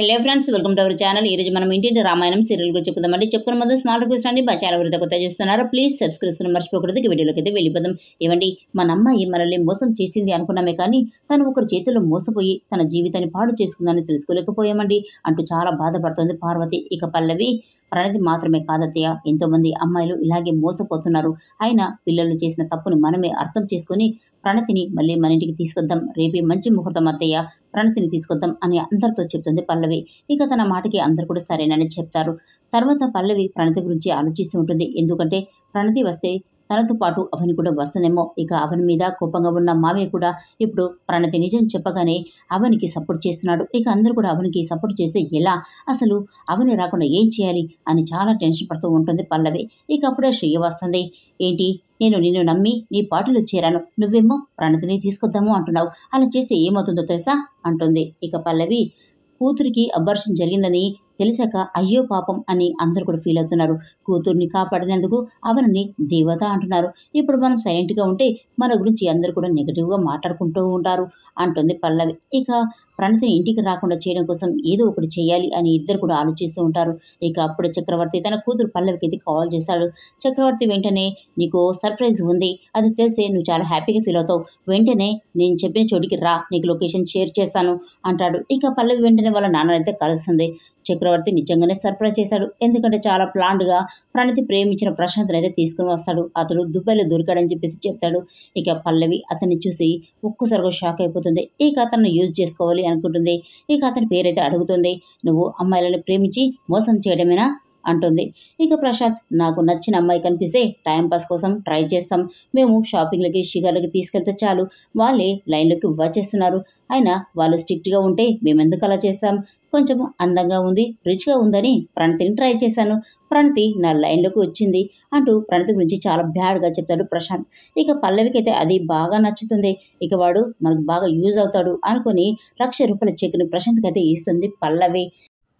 Hello friends, welcome to our channel. ఈ రోజు మనం ఇంటి రామాయణం సీరియల్ గురించి చెప్పుకుందామండి. చెప్పుకున్న ముందు స్మాల్ రిక్వెస్ట్ అండి, మా ఛానల్ ఎవరైతే కొత్త చూస్తున్నారో ప్లీజ్ సబ్స్క్రైబ్ చేసుకుని మర్చిపోకూడదు. వీడియోలోకి అయితే వెళ్ళిపోదాం. ఏమండి, మన అమ్మాయి మనల్ని మోసం చేసింది అనుకున్నామే కానీ తను ఒకరి చేతుల్లో మోసపోయి తన జీవితాన్ని పాడు చేసుకుందని తెలుసుకోలేకపోయామండి అంటూ చాలా బాధపడుతోంది పార్వతి. ఇక పల్లవి, ప్రణతి మాత్రమే కాదత్తయ్య, ఎంతోమంది అమ్మాయిలు ఇలాగే మోసపోతున్నారు. అయినా పిల్లలు చేసిన తప్పుని మనమే అర్థం చేసుకుని ప్రణతిని మళ్ళీ మన ఇంటికి తీసుకొద్దాం, రేపే మంచి ముహూర్తం అత్తయ్య, ప్రణతిని తీసుకొద్దాం అని అందరితో చెప్తుంది పల్లవి. ఇక తన మాటకి అందరు కూడా సరేనని చెప్తారు. తర్వాత పల్లవి ప్రణతి గురించి ఆలోచిస్తూ ఉంటుంది. ఎందుకంటే ప్రణతి వస్తే తనతో పాటు అవని కూడా వస్తుందేమో. ఇక అవని మీద కోపంగా ఉన్న మావయ్య కూడా ఇప్పుడు ప్రణతి నిజం చెప్పగానే అవనికి సపోర్ట్ చేస్తున్నాడు. ఇక అందరూ కూడా అవనికి సపోర్ట్ చేస్తే ఎలా, అసలు అవని రాకుండా ఏం చేయాలి అని చాలా టెన్షన్ పడుతూ ఉంటుంది పల్లవి. ఇక అప్పుడే శ్రేయ వస్తుంది. ఏంటి, నేను నిన్ను నమ్మి నీ పాటలు చేరాను, నువ్వేమో ప్రణతిని తీసుకొద్దాము అంటున్నావు, అలా చేస్తే ఏమవుతుందో తెలుసా అంటుంది. ఇక పల్లవి, కూతురికి అబార్షన్ జరిగిందని తెలిసాక అయ్యో పాపం అని అందరు కూడా ఫీల్ అవుతున్నారు. కూతుర్ని కాపాడినందుకు అవనని దేవత అంటున్నారు. ఇప్పుడు మనం సైలెంట్గా ఉంటే మన గురించి అందరు కూడా నెగిటివ్గా మాట్లాడుకుంటూ ఉంటారు అంటుంది పల్లవి. ఇక ప్రణతిని ఇంటికి రాకుండా చేయడం కోసం ఏదో ఒకటి చేయాలి అని ఇద్దరు కూడా ఆలోచిస్తూ ఉంటారు. ఇక అప్పుడు చక్రవర్తి తన కూతురు పల్లవికి అయితే కాల్ చేశాడు. చక్రవర్తి వెంటనే, నీకు సర్ప్రైజ్ ఉంది, అది తెలిసే నువ్వు చాలా హ్యాపీగా ఫీల్ అవుతావు, వెంటనే నేను చెప్పిన చోటికి రా, నీకు లొకేషన్ షేర్ చేస్తాను అంటాడు. ఇక పల్లవి వెంటనే వాళ్ళ నాన్ననైతే కలుస్తుంది. చక్రవర్తి నిజంగానే సర్ప్రైజ్ చేశాడు. ఎందుకంటే చాలా ప్లాన్డ్గా ప్రణతి ప్రేమించిన ప్రశాంత్ని అయితే తీసుకుని వస్తాడు. అతడు దుబాయ్లో దొరికాడని చెప్పేసి చెప్తాడు. ఇక పల్లవి అతన్ని చూసి ఒక్కసారిగా షాక్ అయిపోతుంది. ఇక అతన్ని యూజ్ చేసుకోవాలి అనుకుంటుంది. ఇక అతని పేరైతే అడుగుతుంది. నువ్వు అమ్మాయిలను ప్రేమించి మోసం చేయడమేనా అంటుంది. ఇక ప్రశాంత్, నాకు నచ్చిన అమ్మాయి కనిపిస్తే టైంపాస్ కోసం ట్రై చేస్తాం, మేము షాపింగ్లకి షిగర్లకి తీసుకెళ్తే చాలు వాళ్ళే లైన్లోకి వచ్చేస్తున్నారు, అయినా వాళ్ళు స్ట్రిక్ట్గా ఉంటే మేమెందుకు అలా చేస్తాం, కొంచెం అందంగా ఉంది, రిచ్గా ఉందని ప్రణతిని ట్రై చేశాను, ప్రణతి నా లైన్లోకి వచ్చింది అంటూ ప్రణతి గురించి చాలా బ్యాడ్గా చెప్తాడు ప్రశాంత్. ఇక పల్లవికి అయితే అది బాగా నచ్చుతుంది. ఇక వాడు మనకు బాగా యూజ్ అవుతాడు అనుకుని ₹1,00,000 చెక్ని ప్రశాంత్కి అయితే ఇస్తుంది పల్లవి.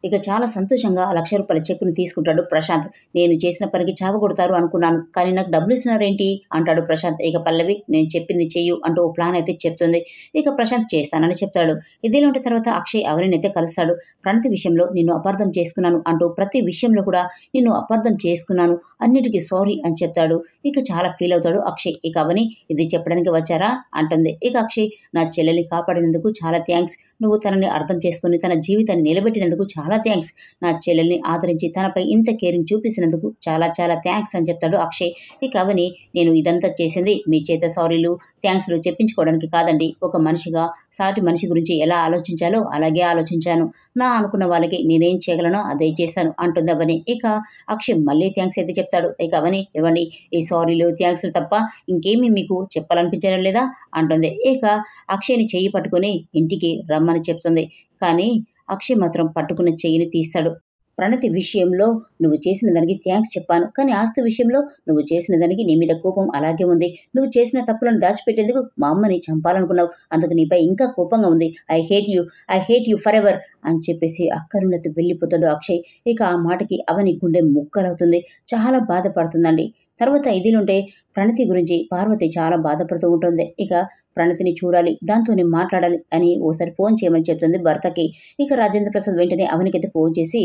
ఇక చాలా సంతోషంగా ₹1,00,000 చెక్కుని తీసుకుంటాడు ప్రశాంత్. నేను చేసిన పనికి చావ కొడతారు అనుకున్నాను, కానీ నాకు డబ్బులు ఇస్తున్నారేంటి అంటాడు ప్రశాంత్. ఇక పల్లవి, నేను చెప్పింది చెయ్యు అంటూ ఓ ప్లాన్ అయితే చెప్తుంది. ఇక ప్రశాంత్ చేస్తానని చెప్తాడు. ఇదిలో ఉంటే తర్వాత అక్షయ్ అవరినైతే కలుస్తాడు. ప్రణతి విషయంలో నిన్ను అపార్థం చేసుకున్నాను అంటూ ప్రతి విషయంలో కూడా నిన్ను అపార్థం చేసుకున్నాను, అన్నిటికీ సారీ అని చెప్తాడు. ఇక చాలా ఫీల్ అవుతాడు అక్షయ్. ఇక అవని, ఇది చెప్పడానికి వచ్చారా అంటుంది. ఇక అక్షయ్, నా చెల్లెల్ని కాపాడినందుకు చాలా థ్యాంక్స్, నువ్వు తనని అర్థం చేసుకుని తన జీవితాన్ని నిలబెట్టినందుకు చాలా థ్యాంక్స్, నా చెల్లెల్ని ఆదరించి తనపై ఇంత కేరింగ్ చూపిస్తున్నందుకు చాలా చాలా థ్యాంక్స్ అని చెప్తాడు అక్షయ్. ఇక అవని, నేను ఇదంతా చేసింది మీ చేత సారీలు థ్యాంక్స్లు చెప్పించుకోవడానికి కాదండి, ఒక మనిషిగా సాటి మనిషి గురించి ఎలా ఆలోచించాలో అలాగే ఆలోచించాను, నా అనుకున్న వాళ్ళకి నేనేం చేయగలనో అదే చేశాను అంటుంది అవని. ఇక అక్షయ్ మళ్ళీ థ్యాంక్స్ అయితే చెప్తాడు. ఇక అవని, ఇవ్వండి, ఈ సారీలు థ్యాంక్స్లు తప్ప ఇంకేమీ మీకు చెప్పాలనిపించడం లేదా అంటుంది. ఇక అక్షయ్ని చెయ్యి పట్టుకుని ఇంటికి రమ్మని చెప్తుంది. కానీ అక్షయ్ మాత్రం పట్టుకున్న చెయ్యిని తీస్తాడు. ప్రణతి విషయంలో నువ్వు చేసిన దానికి థ్యాంక్స్ చెప్పాను, కానీ ఆస్తి విషయంలో నువ్వు చేసిన దానికి నీ మీద కోపం అలాగే ఉంది, నువ్వు చేసిన తప్పులను దాచిపెట్టేందుకు మా అమ్మని చంపాలనుకున్నావు, అందుకు నీపై ఇంకా కోపంగా ఉంది, I hate you for ever అని చెప్పేసి అక్కరున్నతి వెళ్ళిపోతాడు అక్షయ్. ఇక ఆ మాటకి అవని గుండె ముక్కలవుతుంది, చాలా బాధపడుతుందండి. తర్వాత ఇదిలుంటే ప్రణతి గురించి పార్వతి చాలా బాధపడుతూ ఉంటుంది. ఇక ప్రణతిని చూడాలి, దాంతోనే మాట్లాడాలి అని ఓసారి ఫోన్ చేయమని చెప్తుంది భర్తకి. ఇక రాజేంద్ర ప్రసాద్ వెంటనే అవనికైతే ఫోన్ చేసి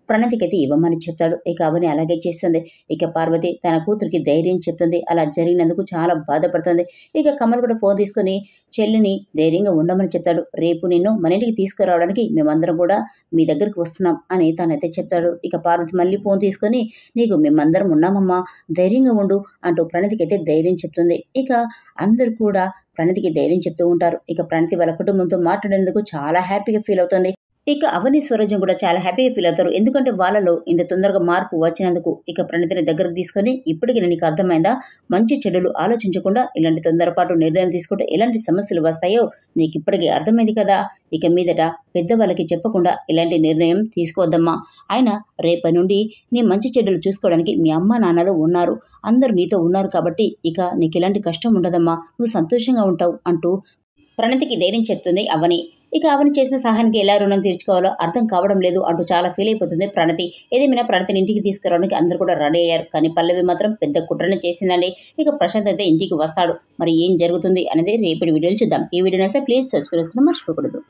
ప్రణతికైతే ఇవ్వమని చెప్తాడు. ఇక అవని అలాగే చేస్తుంది. ఇక పార్వతి తన కూతురికి ధైర్యం చెప్తుంది. అలా జరిగినందుకు చాలా బాధపడుతుంది. ఇక కమల్ కూడా ఫోన్ తీసుకుని చెల్లిని ధైర్యంగా ఉండమని చెప్తాడు. రేపు నిన్ను మన ఇంటికి తీసుకురావడానికి మేమందరం కూడా మీ దగ్గరికి వస్తున్నాం అని తనైతే చెప్తాడు. ఇక పార్వతి మళ్ళీ ఫోన్ తీసుకొని, నీకు మేమందరం ఉన్నామమ్మా, ధైర్యంగా ఉండు అంటూ ప్రణతికి అయితే ధైర్యం చెప్తుంది. ఇక అందరూ కూడా ప్రణతికి ధైర్యం చెప్తూ ఉంటారు. ఇక ప్రణతి వాళ్ళ కుటుంబంతో మాట్లాడేందుకు చాలా హ్యాపీగా ఫీల్ అవుతుంది. ఇక అవని స్వరాజ్యం కూడా చాలా హ్యాపీగా ఫీల్ అవుతారు. ఎందుకంటే వాళ్ళలో ఇంత తొందరగా మార్పు వచ్చినందుకు. ఇక ప్రణతిని దగ్గరకు తీసుకొని, ఇప్పటికీ నీకు అర్థమైందా, మంచి చెడులు ఆలోచించకుండా ఇలాంటి తొందరపాటు నిర్ణయం తీసుకుంటే ఎలాంటి సమస్యలు వస్తాయో నీకు ఇప్పటికీ అర్థమైంది కదా, ఇక మీదట పెద్దవాళ్ళకి చెప్పకుండా ఇలాంటి నిర్ణయం తీసుకోవద్దమ్మా, అయినా రేపటి నుండి నీ మంచి చెడులు చూసుకోవడానికి మీ అమ్మ నాన్నలు ఉన్నారు, అందరూ నీతో ఉన్నారు కాబట్టి ఇక నీకు ఎలాంటి కష్టం ఉండదమ్మా, నువ్వు సంతోషంగా ఉంటావు అంటూ ప్రణతికి ధైర్యం చెప్తుంది అవని. ఇక అవని చేసిన సహాయానికి ఎలా రుణం తీర్చుకోవాలో అర్థం కావడం లేదు అంటూ చాలా ఫీల్ అయిపోతుంది ప్రణతి. ఏదేమైనా ప్రణతిని ఇంటికి తీసుకురావడానికి అందరూ కూడా రెడీ అయ్యారు. కానీ పల్లవి మాత్రం పెద్ద కుట్రనే చేసిందండి. ఇక ప్రశాంత్ అయితే ఇంటికి వస్తాడు. మరి ఏం జరుగుతుంది అనేది రేపటి వీడియోలు చూద్దాం. ఈ వీడియోని అయితే ప్లీజ్ సబ్స్క్రైబ్ చేసుకుని మర్చిపోకూడదు.